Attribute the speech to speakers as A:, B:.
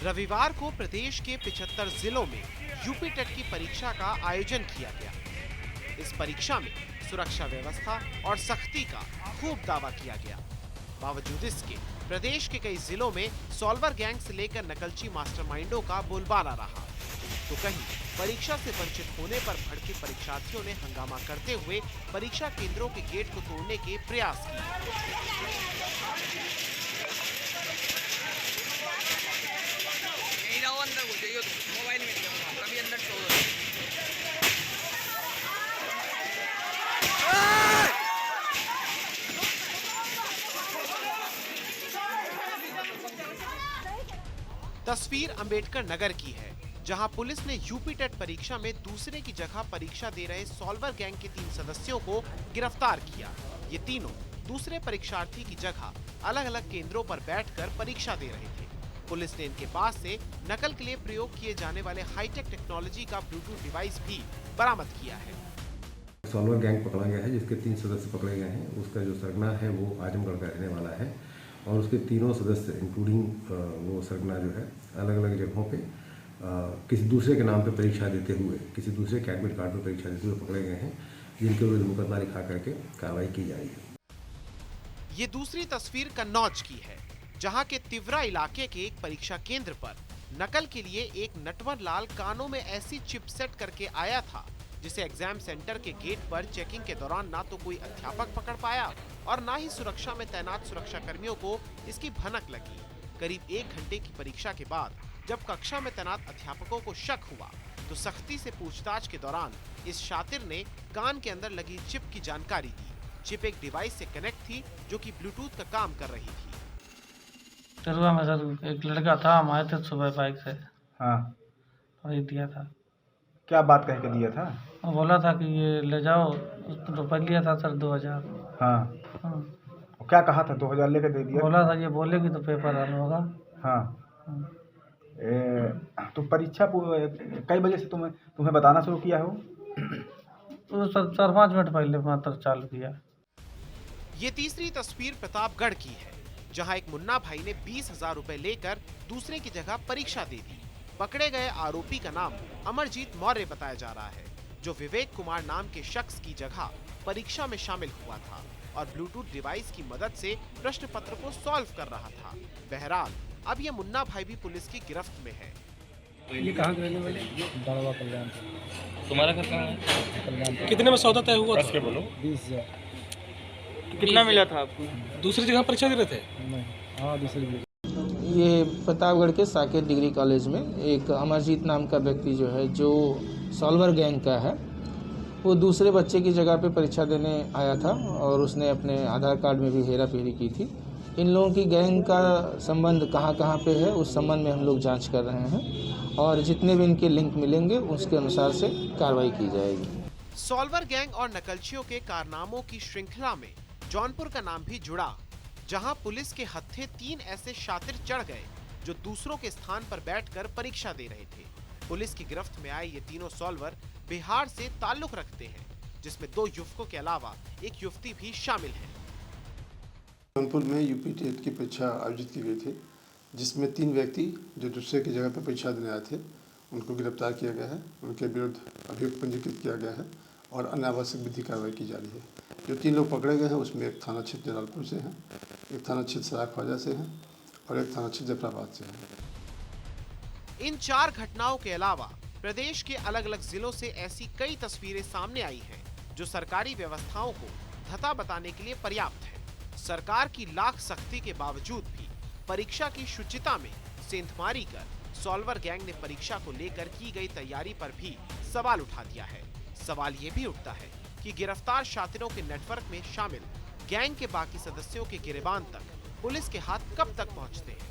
A: रविवार को प्रदेश के 75 जिलों में यूपी टेट की परीक्षा का आयोजन किया गया। इस परीक्षा में सुरक्षा व्यवस्था और सख्ती का खूब दावा किया गया। बावजूद इसके प्रदेश के कई जिलों में सॉल्वर गैंग से लेकर नकलची मास्टरमाइंडों का बोलबाला रहा, तो कहीं परीक्षा से वंचित होने पर भड़के परीक्षार्थियों ने हंगामा करते हुए परीक्षा केंद्रों के गेट को तोड़ने के प्रयास किए। तस्वीर अंबेडकर नगर की है, जहां पुलिस ने यूपी टेट परीक्षा में दूसरे की जगह परीक्षा दे रहे सॉल्वर गैंग के 3 सदस्यों को गिरफ्तार किया। ये तीनों दूसरे परीक्षार्थी की जगह अलग अलग केंद्रों पर बैठकर परीक्षा दे रहे थे। पुलिस ने इनके पास से नकल के लिए प्रयोग किए जाने वाले हाईटेक टेक्नोलॉजी का ब्लूटूथ डिवाइस भी बरामद किया है।
B: सॉल्वर गैंग पकड़ा गया है, जिसके 3 सदस्य पकड़े गए हैं। उसका जो सरगना है वो आजमगढ़ का रहने वाला है और उसके तीनों सदस्य इंक्लूडिंग वो सरगना जो है अलग अलग जगहों पे किसी दूसरे के नाम पे परीक्षा देते हुए, किसी दूसरे के एडमिट कार्ड पर परीक्षा देते हुए पकड़े गए हैं, जिनके विरुद्ध मुकदमा लिखा करके कार्रवाई की जा रही है।
A: ये दूसरी तस्वीर कन्नौज की है, जहां के तिवरा इलाके के एक परीक्षा केंद्र पर नकल के लिए एक नटवर लाल कानों में ऐसी चिप सेट करके आया था, जिसे एग्जाम सेंटर के गेट पर चेकिंग के दौरान ना तो कोई अध्यापक पकड़ पाया और ना ही सुरक्षा में तैनात सुरक्षा कर्मियों को इसकी भनक लगी। करीब 1 घंटे की परीक्षा के बाद जब कक्षा में तैनात अध्यापकों को शक हुआ, तो सख्ती से पूछताछ के दौरान इस शातिर ने कान के अंदर लगी चिप की जानकारी दी। चिप एक डिवाइस से कनेक्ट थी, जो कि ब्लूटूथ का काम कर रही थी।
C: तरुआ में सर एक लड़का था, हम आए थे सुबह बाइक से।
D: हाँ,
C: वही दिया था।
D: क्या बात कह के दिया था?
C: वो बोला था कि ये ले जाओ, रुपये लिया था सर 2000।
D: हाँ। क्या कहा था? 2000 लेकर दे दिया?
C: बोला था ये बोलेगी तो पेपर रन होगा।
D: हाँ। तो परीक्षा कई बजे से तुम्हें बताना शुरू किया हो?
C: तो सर 4-5 मिनट पहले मात्र चालू किया।
A: ये तीसरी तस्वीर प्रतापगढ़ की है, जहां एक मुन्ना भाई ने 20,000 रुपए लेकर दूसरे की जगह परीक्षा दे दी। पकड़े गए आरोपी का नाम अमरजीत मौर्य बताया जा रहा है, जो विवेक कुमार नाम के शख्स की जगह परीक्षा में शामिल हुआ था और ब्लूटूथ डिवाइस की मदद से प्रश्न पत्र को सॉल्व कर रहा था। बहरहाल अब ये मुन्ना भाई भी पुलिस की गिरफ्त में है।
C: ये कहाँ के रहने वाले? बड़वा कल्याण।
E: तुम्हारा घर कहाँ है?
C: कल्याण।
E: कितने में सौदा तय हुआ?
C: कस के बोलो। 20,000।
E: कितना मिला था आपको? दूसरी जगह परीक्षा दे रहे थे?
C: नहीं, हाँ दूसरी जगह।
F: ये प्रतापगढ़ के साकेत डिग्री कॉलेज में एक अमरजीत नाम का व्यक्ति जो है, जो सॉल्वर गैंग का है, वो दूसरे बच्चे की जगह पे परीक्षा देने आया था और उसने अपने आधार कार्ड में भी हेरा फेरी की थी। इन लोगों की गैंग का संबंध कहाँ पे है, उस संबंध में हम लोग जांच कर रहे हैं और जितने भी इनके लिंक मिलेंगे उसके अनुसार से कार्रवाई की जाएगी।
A: सॉल्वर गैंग और नकलचियों के कारनामों की श्रृंखला में जौनपुर का नाम भी जुड़ा, जहां पुलिस के हत्थे 3 ऐसे शातिर चढ़ गए जो दूसरों के स्थान पर बैठकर परीक्षा दे रहे थे। पुलिस की गिरफ्त में आए ये तीनों सॉल्वर बिहार से ताल्लुक रखते हैं, जिसमें 2 युवकों के अलावा एक युवती भी शामिल है।
G: जौनपुर में यूपी टेट की परीक्षा आयोजित की गई थी, जिसमें 3 व्यक्ति जो दूसरे की जगह पर परीक्षा देने आए थे, उनको गिरफ्तार किया गया है। उनके विरुद्ध अभियोग पंजीकृत किया गया है और अनावश्यक विधि कार्रवाई की जा रही है। जो 3 लोग पकड़े गए हैं उसमें एक थाना क्षेत्र जलालपुर से हैं, एक थाना क्षेत्र सराय ख्वाजा से हैं और एक थाना क्षेत्र जफराबाद से हैं।
A: इन 4 घटनाओं के अलावा प्रदेश के अलग अलग जिलों से ऐसी कई तस्वीरें सामने आई हैं, जो सरकारी व्यवस्थाओं को धता बताने के लिए पर्याप्त है। सरकार की लाख सख्ती के बावजूद भी परीक्षा की शुचिता में सेंधमारी कर सॉल्वर गैंग ने परीक्षा को लेकर की गई तैयारी पर भी सवाल उठा दिया है। सवाल ये भी उठता है कि गिरफ्तार शातिरों के नेटवर्क में शामिल गैंग के बाकी सदस्यों के गिरेबान तक पुलिस के हाथ कब तक पहुंचते हैं।